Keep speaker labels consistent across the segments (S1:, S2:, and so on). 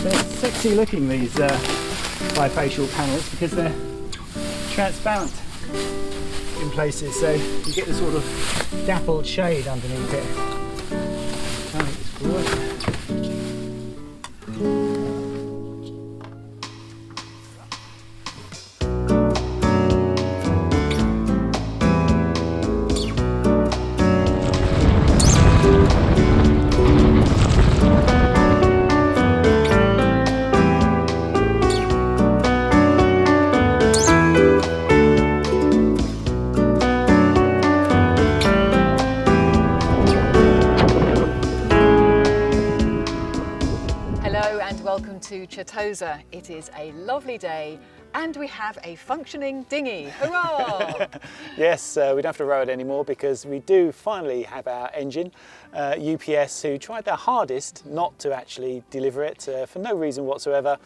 S1: They're sexy looking, these bifacial panels, because they're transparent in places, so you get the sort of dappled shade underneath it. I think it's gorgeous.
S2: Welcome to Certosa. It is a lovely day and we have a functioning dinghy. Hurrah!
S1: Yes, we don't have to row it anymore because we do finally have our engine. UPS, who tried their hardest not to actually deliver it for no reason whatsoever,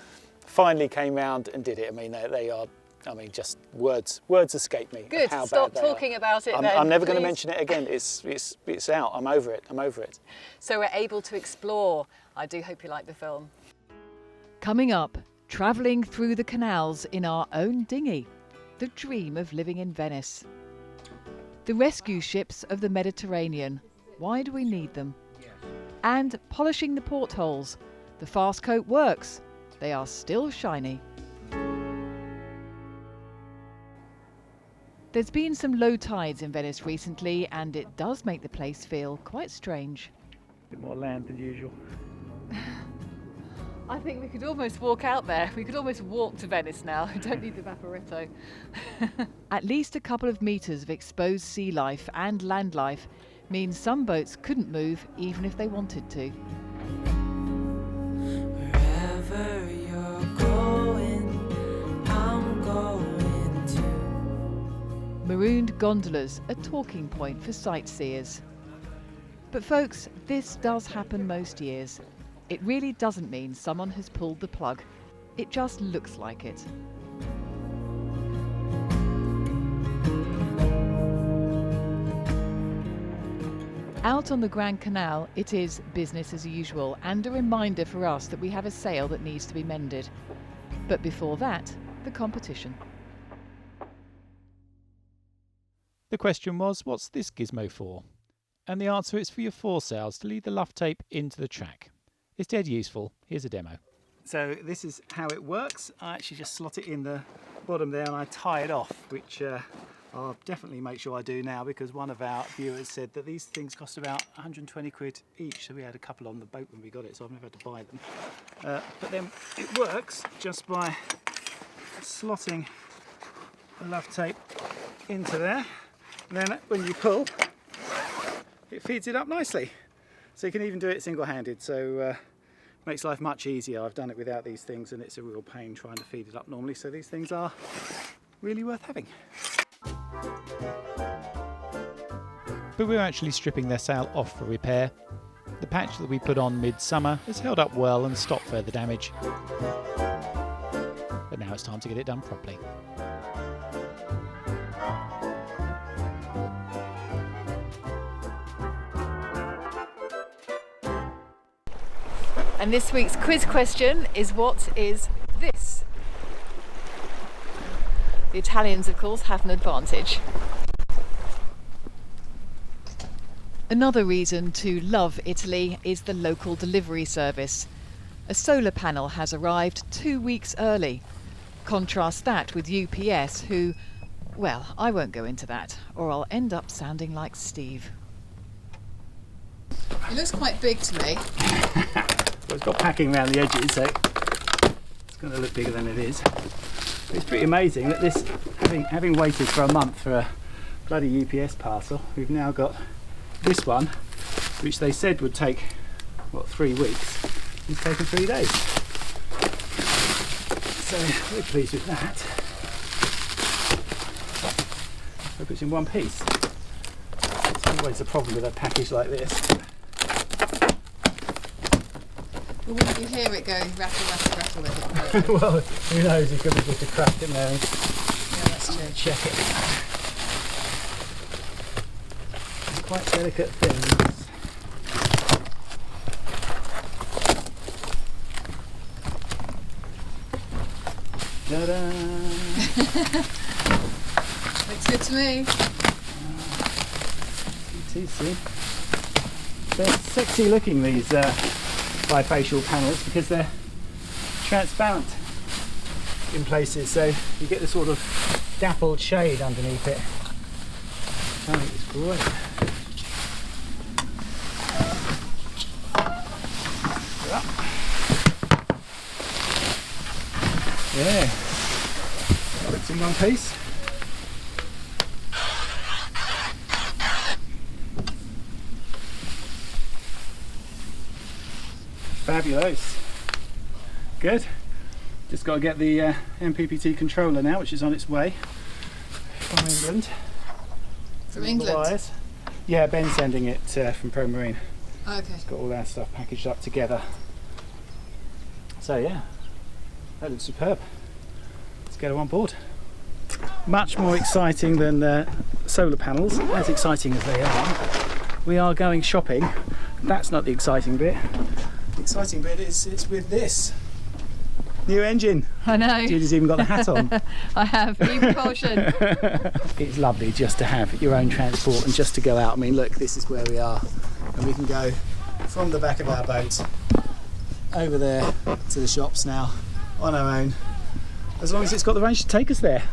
S1: finally came round and did it. I mean, they are, just words escape me.
S2: Good,
S1: how
S2: stop
S1: bad they
S2: talking
S1: are.
S2: about it then.
S1: I'm never going to mention it again. It's out. I'm over it.
S2: So we're able to explore. I do hope you like the film.
S3: Coming up, travelling through the canals in our own dinghy, the dream of living in Venice. The rescue ships of the Mediterranean, why do we need them? And polishing the portholes, the fast coat works, they are still shiny. There's been some low tides in Venice recently and it does make the place feel quite strange.
S1: A bit more land than usual.
S2: I think we could almost walk out there. We could almost walk to Venice now. We don't need the Vaporetto.
S3: At least a couple of metres of exposed sea life and land life means some boats couldn't move even if they wanted to.
S4: Wherever you're going, I'm going too.
S3: Marooned gondolas, a talking point for sightseers. But folks, this does happen most years. It really doesn't mean someone has pulled the plug. It just looks like it. Out on the Grand Canal, it is business as usual and a reminder for us that we have a sail that needs to be mended. But before that, the competition.
S5: The question was, what's this gizmo for? And the answer is for your foresails to lead the luff tape into the track. It's dead useful. Here's a demo.
S1: So this is how it works. I actually just slot it in the bottom there and I tie it off, which I'll definitely make sure I do now because one of our viewers said that these things cost about 120 quid each. So we had a couple on the boat when we got it, so I've never had to buy them. But then it works just by slotting the luff tape into there. And then when you pull, it feeds it up nicely. So you can even do it single-handed, so makes life much easier. I've done it without these things and it's a real pain trying to feed it up normally, so these things are really worth having.
S5: But we're actually stripping their sail off for repair. The patch that we put on mid-summer has held up well and stopped further damage. But now it's time to get it done properly.
S2: And this week's quiz question is, what is this? The Italians, of course, have an advantage.
S3: Another reason to love Italy is the local delivery service. A solar panel has arrived 2 weeks early. Contrast that with UPS, who, well, I won't go into that, or I'll end up sounding like Steve.
S2: It looks quite big to me.
S1: Well, it's got packing around the edges, so it's going to look bigger than it is. But it's pretty amazing that this, having waited for a month for a bloody UPS parcel, we've now got this one, which they said would take, what, 3 weeks. It's taken 3 days. So we're pleased with that. Hope it's in one piece. It's always a problem with a package like this.
S2: But wouldn't you hear it going rattle, rattle, rattle with it?
S1: Well, who knows, it could be just a crack in there.
S2: Yeah, that's true.
S1: Check it. It's quite delicate things. Ta-da!
S2: Looks good to me.
S1: See. They're sexy looking, these bifacial panels, because they're transparent in places, so you get the sort of dappled shade underneath it. I think it's great. Yeah, it's in one piece. Fabulous. Good. Just got to get the MPPT controller now, which is on its way from England.
S2: From England?
S1: Wires. Yeah, Ben's sending it from Pro Marine.
S2: Oh, okay.
S1: It's got all that stuff packaged up together. So yeah, that looks superb. Let's get her on board. Much more exciting than solar panels, as exciting as they are. We are going shopping. That's not the exciting bit. The exciting bit is it's with this new engine.
S3: I know.
S1: Julie's even got the hat on.
S3: I have ePropulsion.
S1: It's lovely just to have your own transport and just to go out. I mean, look, this is where we are, and we can go from the back of our boat over there to the shops now on our own, as long as it's got the range to take us there.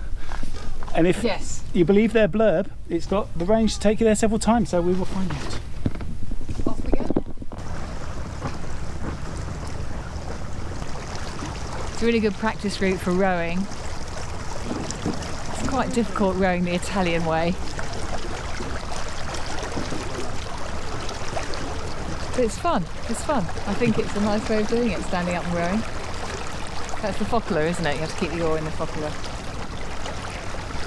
S1: And if
S2: Yes.
S1: you believe their blurb, it's got the range to take you there several times, so we will find out.
S2: Off we go.
S3: It's a really good practice route for rowing. It's quite difficult rowing the Italian way. But it's fun. It's fun. I think it's a nice way of doing it, standing up and rowing. That's the focular, isn't it? You have to keep the oar in the focular.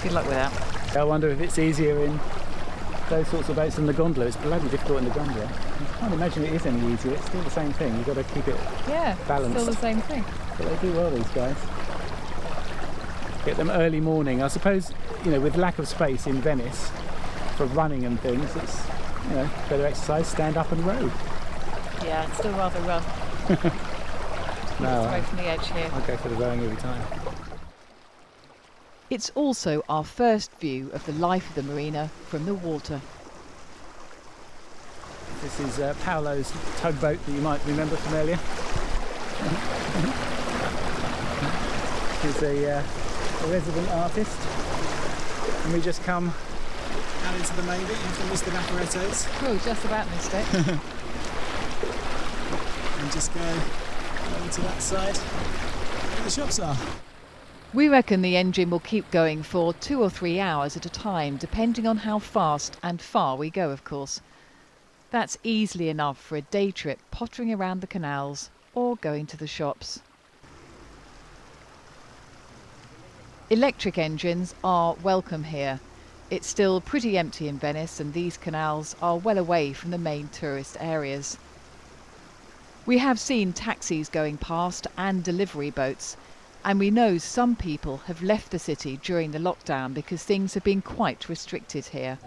S3: Good luck with that.
S1: I wonder if it's easier in those sorts of boats than the gondola. It's bloody difficult in the gondola. I can't imagine it is any easier. It's still the same thing. You've got to keep it
S3: Yeah,
S1: balanced.
S3: still the same thing.
S1: But they do well, these guys. Get them early morning. I suppose, you know, with lack of space in Venice for running and things, it's, you know, better exercise, stand up and row.
S3: Yeah, I'd still rather run.
S1: No,
S3: Away from the edge here.
S1: I'll go for the rowing every time.
S3: It's also our first view of the life of the marina from the water.
S1: This is Paolo's tugboat that you might remember from earlier. He's a resident artist, and we just come out into the main bit. You have to miss the Vaporettos
S3: Oh, just about missed it.
S1: and just go over to that side where the shops are.
S3: We reckon the engine will keep going for 2 or 3 hours at a time, depending on how fast and far we go, of course. That's easily enough for a day trip pottering around the canals or going to the shops. Electric engines are welcome here. It's still pretty empty in Venice, and these canals are well away from the main tourist areas. We have seen taxis going past and delivery boats, and we know some people have left the city during the lockdown because things have been quite restricted here.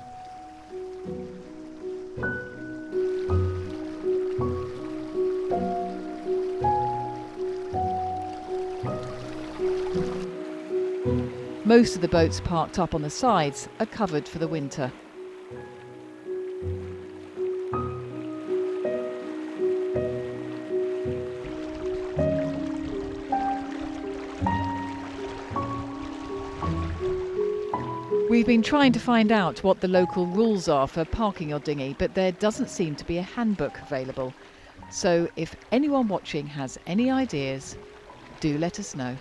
S3: Most of the boats parked up on the sides are covered for the winter. We've been trying to find out what the local rules are for parking your dinghy, but there doesn't seem to be a handbook available. So if anyone watching has any ideas, do let us know.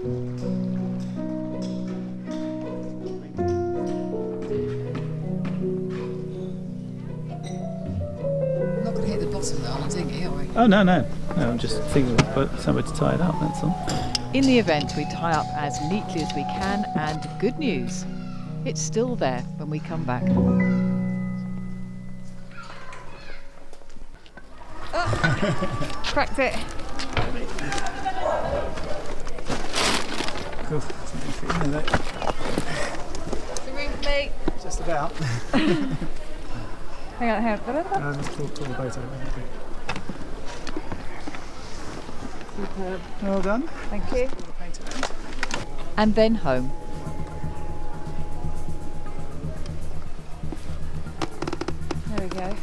S2: We're not going to hit the bottom though on a dinghy, are we?
S1: Oh, no, no. No, I'm just thinking of put somewhere to tie it up, that's all.
S3: In the event, we tie up as neatly as we can, and good news, it's still there when we come back.
S2: Cracked it.
S1: Cool. Something fit in there, though.
S2: The room for me.
S1: Just about.
S2: Hang on.
S1: Let's pull the boat over. Superb. Well done.
S2: Thank you.
S1: Pull the paint around.
S3: And then home.
S2: There we go.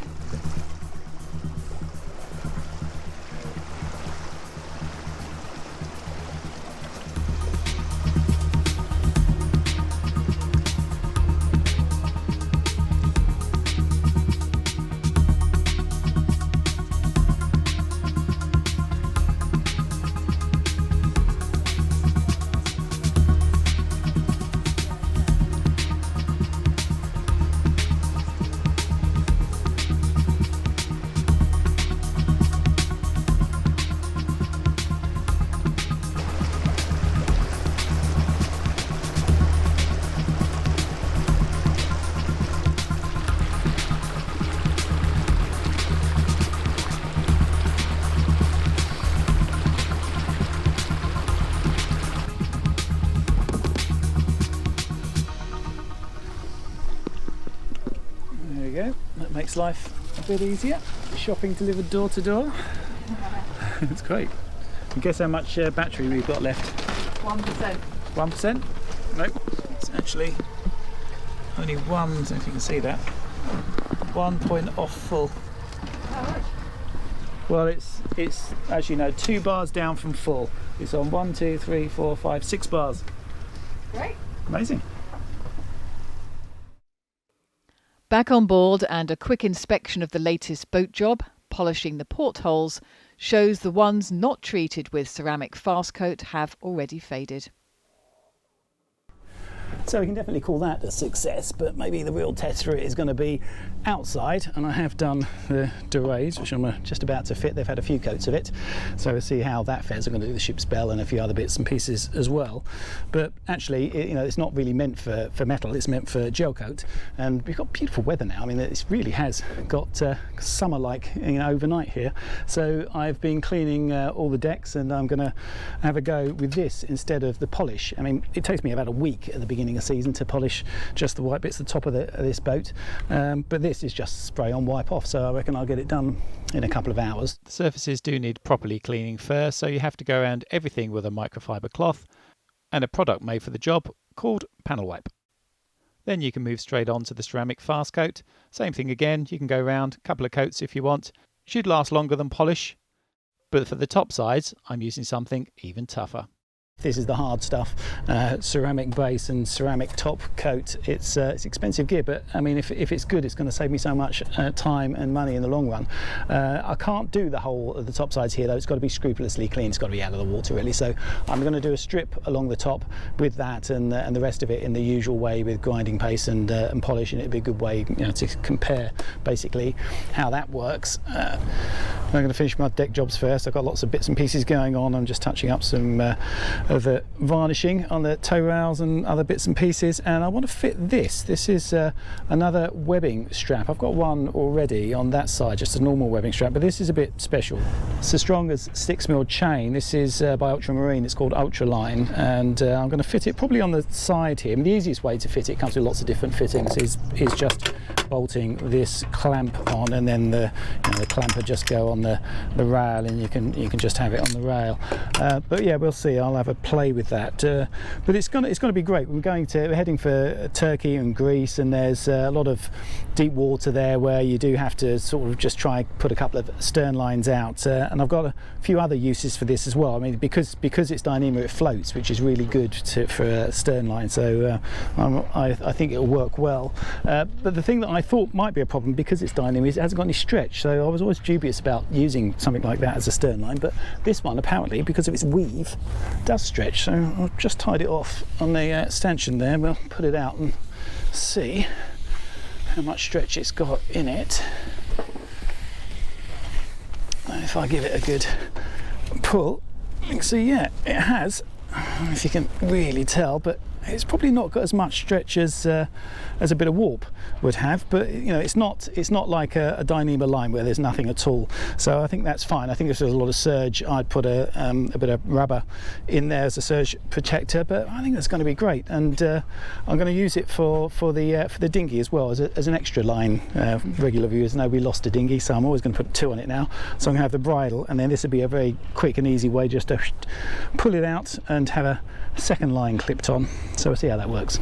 S1: Go. That makes life a bit easier. Shopping delivered door to door. It's great. And guess how much battery we've got left?
S2: 1%.
S1: 1%? Nope. It's actually only one, I don't know if you can see that. 1 point off full.
S2: How much?
S1: Well, it's as you know, 2 bars down from full. It's on 1, 2, 3, 4, 5, 6 bars.
S2: Great.
S1: Amazing.
S3: Back on board, and a quick inspection of the latest boat job, polishing the portholes, shows the ones not treated with ceramic fast coat have already faded.
S1: So we can definitely call that a success, but maybe the real test for it is going to be outside, and I have done the derays, which I'm just about to fit. They've had a few coats of it, so we'll see how that fares. I'm going to do the ship's bell and a few other bits and pieces as well. But actually, it's not really meant for metal, it's meant for gel coat, and we've got beautiful weather now. I mean, it really has got summer-like overnight here. So I've been cleaning all the decks, and I'm going to have a go with this instead of the polish. I mean, it takes me about a week at the beginning of season to polish just the white bits at the top of this boat, but this is just spray on, wipe off, so I reckon I'll get it done in a couple of hours.
S5: The surfaces do need properly cleaning first, so you have to go around everything with a microfiber cloth and a product made for the job called panel wipe. Then you can move straight on to the ceramic fast coat. Same thing again, you can go around a couple of coats if you want. Should last longer than polish, but for the top sides I'm using something even tougher.
S1: This is the hard stuff, ceramic base and ceramic top coat. It's expensive gear, but I mean, if it's good, it's going to save me so much time and money in the long run. I can't do the whole of the top sides here though. It's got to be scrupulously clean. It's got to be out of the water really. So I'm going to do a strip along the top with that, and the rest of it in the usual way with grinding paste and polish, and it'd be a good way to compare basically how that works. I'm going to finish my deck jobs first. I've got lots of bits and pieces going on. I'm just touching up some of the varnishing on the toe rails and other bits and pieces, and I want to fit this. This is another webbing strap. I've got one already on that side, just a normal webbing strap, but this is a bit special. It's as strong as 6mm chain. This is by Ultramarine. It's called Ultraline, and I'm going to fit it probably on the side here. And the easiest way to fit it, comes with lots of different fittings, is just bolting this clamp on, and then the clamp would just go on the rail, and you can just have it on the rail. But yeah, we'll see. I'll have a play with that. But it's going to be great. We're heading for Turkey and Greece, and there's a lot of deep water there where you do have to sort of just try put a couple of stern lines out. And I've got a few other uses for this as well. I mean, because it's Dyneema, it floats, which is really good for a stern line. So I think it'll work well. But the thing that I thought might be a problem, because it's Dyneema, is it hasn't got any stretch. So I was always dubious about using something like that as a stern line, but this one apparently, because of its weave, does stretch. So I've just tied it off on the stanchion there. We'll put it out and see how much stretch it's got in it. If I give it a good pull, you can see, yeah, it has. I don't know if you can really tell, but it's probably not got as much stretch as a bit of warp would have, but you know, it's not like a Dyneema line where there's nothing at all. So I think that's fine. I think if there's a lot of surge, I'd put a bit of rubber in there as a surge protector, but I think that's going to be great, and I'm going to use it for the dinghy as well as an extra line. Regular viewers know we lost a dinghy, so I'm always going to put 2 on it now. So I'm going to have the bridle, and then this would be a very quick and easy way just to pull it out and have a second line clipped on. So we'll see how that works.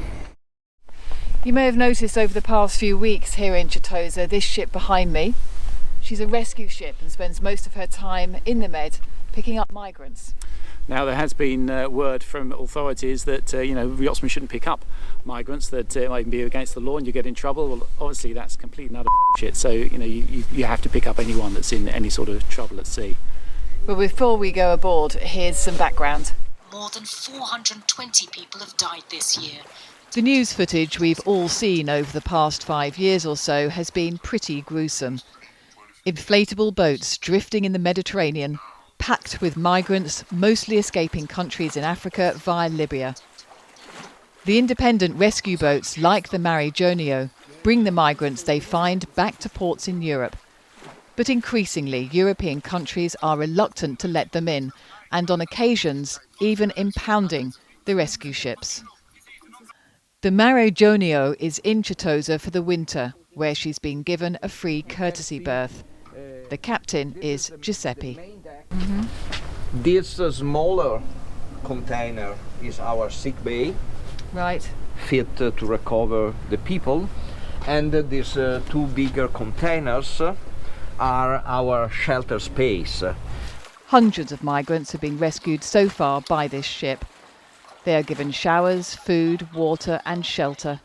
S3: You may have noticed over the past few weeks here in Certosa this ship behind me. She's a rescue ship and spends most of her time in the Med picking up migrants.
S1: Now there has been word from authorities that you know, yachtsmen shouldn't pick up migrants, that it might even be against the law and you get in trouble. Well, obviously that's complete and utter bullshit. So you know, you have to pick up anyone that's in any sort of trouble at sea.
S3: But before we go aboard, here's some background.
S6: More than 420 people have died this year.
S3: The news footage we've all seen over the past 5 years or so has been pretty gruesome. Inflatable boats drifting in the Mediterranean, packed with migrants, mostly escaping countries in Africa via Libya. The independent rescue boats like the Mare Jonio bring the migrants they find back to ports in Europe. But increasingly, European countries are reluctant to let them in, and on occasions even impounding the rescue ships. The Mare Jonio is in Certosa for the winter, where she's been given a free courtesy berth. The captain is Giuseppe.
S7: This smaller container is our sick bay,
S3: Right.
S7: fit to recover the people, and these 2 bigger containers are our shelter space.
S3: Hundreds of migrants have been rescued so far by this ship. They are given showers, food, water and shelter.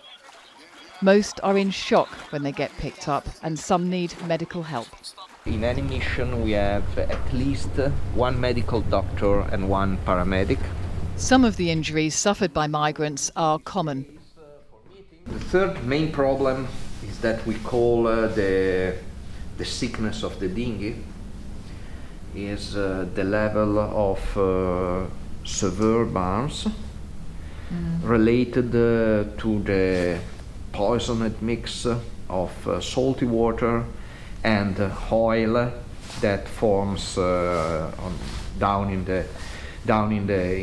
S3: Most are in shock when they get picked up, and some need medical help.
S7: In any mission we have at least 1 medical doctor and 1 paramedic.
S3: Some of the injuries suffered by migrants are common.
S7: The third main problem is that we call the sickness of the dinghy, is the level of severe burns related to the poisoned mix of salty water and oil that forms down in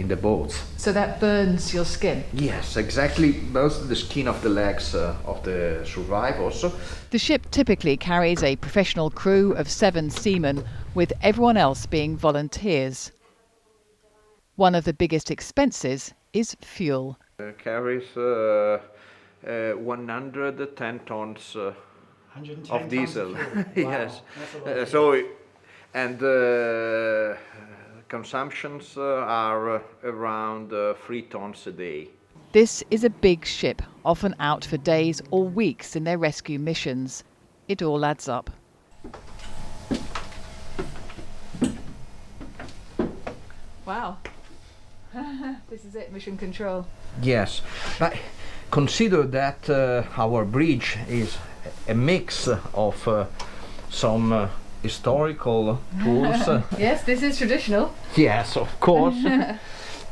S7: the boats.
S3: So that burns your skin?
S7: Yes, exactly. Most of the skin of the legs of the survivors.
S3: The ship typically carries a professional crew of 7 seamen, with everyone else being volunteers. One of the biggest expenses is fuel.
S7: Carries 110 tons of diesel. Yes. Consumptions are around 3 tons a day.
S3: This is a big ship, often out for days or weeks in their rescue missions. It all adds up. Wow. This is it, mission control.
S7: Yes, but consider that our bridge is a mix of some historical tools.
S3: Yes, this is traditional.
S7: Yes, of course.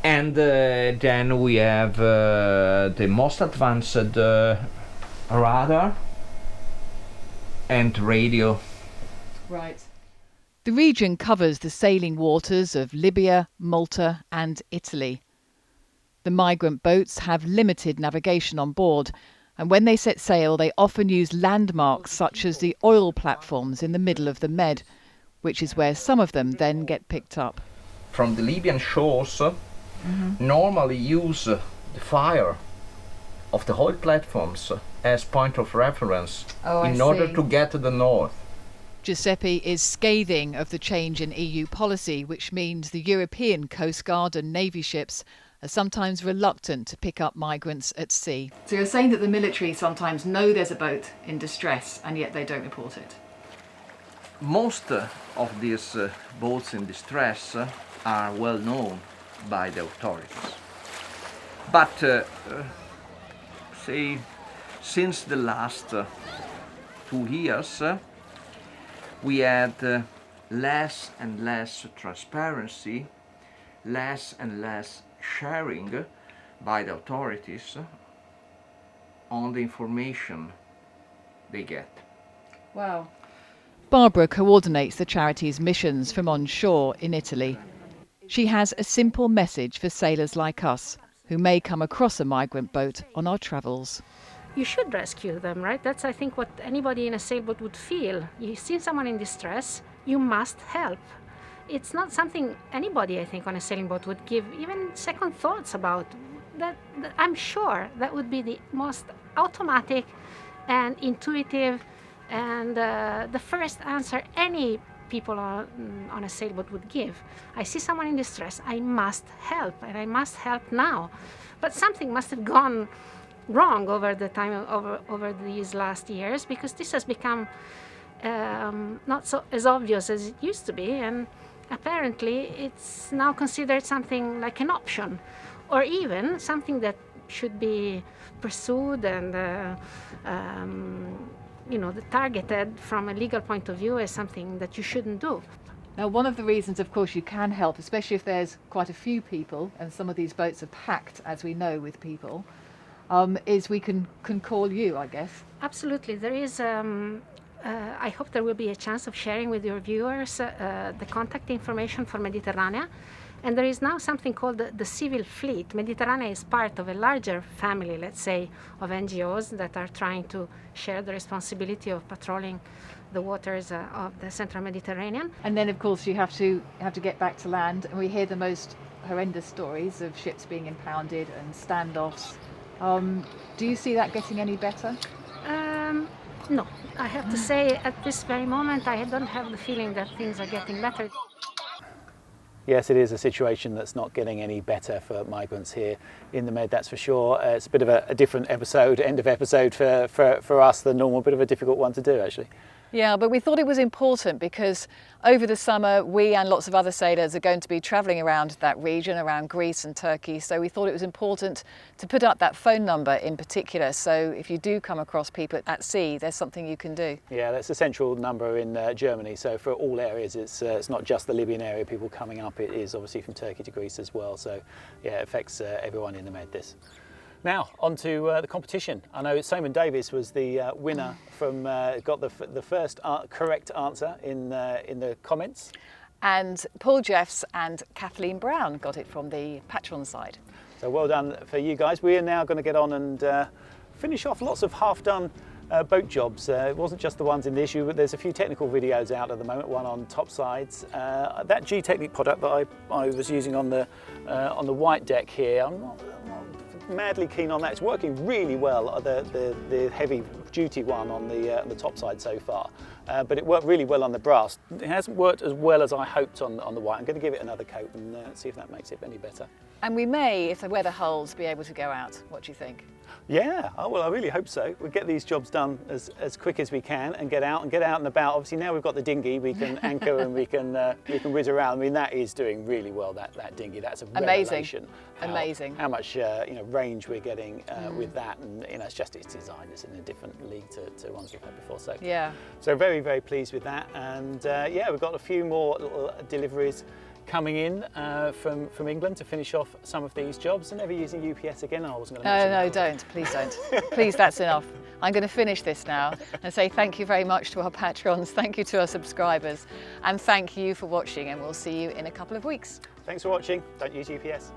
S7: And then we have the most advanced radar and radio.
S3: Right. The region covers the sailing waters of Libya, Malta and Italy. The migrant boats have limited navigation on board, and when they set sail they often use landmarks such as the oil platforms in the middle of the Med, which is where some of them then get picked up.
S7: From the Libyan shores, normally use the fire of the oil platforms as point of reference in order to get to the north.
S3: Giuseppe is scathing of the change in EU policy, which means the European Coast Guard and Navy ships are sometimes reluctant to pick up migrants at sea. So you're saying that the military sometimes know there's a boat in distress and yet they don't report it?
S7: Most of these boats in distress are well known by the authorities. But say since the last 2 years, we had less and less transparency, less and less sharing by the authorities on the information they get.
S2: Wow.
S3: Barbara coordinates the charity's missions from on shore in Italy. She has a simple message for sailors like us who may come across a migrant boat on our travels.
S8: You should rescue them, right? That's, I think, what anybody in a sailboat would feel. You see someone in distress, you must help. It's not something anybody, I think, on a sailing boat would give even second thoughts about. That I'm sure that would be the most automatic and intuitive and the first answer any people on a sailboat would give. I see someone in distress, I must help, and I must help now. But something must have gone wrong over the time over these last years, because this has become not so as obvious as it used to be, and apparently it's now considered something like an option, or even something that should be pursued and targeted from a legal point of view as something that you shouldn't do.
S3: Now, one of the reasons, of course, you can help, especially if there's quite a few people, and some of these boats are packed, as we know, with people, is we can call you, I guess.
S8: Absolutely. There is, I hope there will be a chance of sharing with your viewers the contact information for Mediterranean. And there is now something called the Civil Fleet. Mediterranean is part of a larger family, let's say, of NGOs that are trying to share the responsibility of patrolling the waters of the Central Mediterranean.
S3: And then, of course, you have to get back to land, and we hear the most horrendous stories of ships being impounded and standoffs. Do you see that getting any better?
S8: No, I have to say at this very moment I don't have the feeling that things are getting better.
S1: Yes, it is a situation that's not getting any better for migrants here in the Med, that's for sure. It's a bit of a different episode, end of episode for us than normal, a bit of a difficult one to do actually.
S3: Yeah, but we thought it was important because over the summer we and lots of other sailors are going to be travelling around that region, around Greece and Turkey, so we thought it was important to put up that phone number in particular, so if you do come across people at sea, there's something you can do.
S1: Yeah, that's a central number in Germany, so for all areas it's not just the Libyan area people coming up, it is obviously from Turkey to Greece as well, so yeah, it affects everyone in the Med, this. Now, on to the competition. I know Simon Davis was the winner from, got the first correct answer in the comments.
S3: And Paul Jeffs and Kathleen Brown got it from the Patreon side.
S1: So well done for you guys. We are now going to get on and finish off lots of half-done boat jobs. It wasn't just the ones in the issue, but there's a few technical videos out at the moment, one on topsides. That G-Technique product that I was using on the white deck here, I'm not madly keen on that. It's working really well, the heavy duty one on the top side so far, but it worked really well on the brass. It hasn't worked as well as I hoped on the white. I'm going to give it another coat and see if that makes it any better.
S3: And we may, if the weather holds, be able to go out. What do you think?
S1: Yeah, oh, well, I really hope so. We'll get these jobs done as quick as we can and get out and about. Obviously, now we've got the dinghy, we can anchor and we can whiz around. I mean, that is doing really well. That dinghy, that's a revelation.
S3: Amazing.
S1: How much range we're getting with that, and it's just its design is in a different league to ones we've had before. So
S3: yeah,
S1: so very, very pleased with that. And yeah, we've got a few more little deliveries coming in from England to finish off some of these jobs. And never using UPS again. I wasn't going to mention
S3: No,
S1: that.
S3: don't. Please don't. Please, that's enough. I'm going to finish this now and say thank you very much to our patrons, thank you to our subscribers, and thank you for watching, and we'll see you in a couple of weeks.
S1: Thanks for watching. Don't use UPS.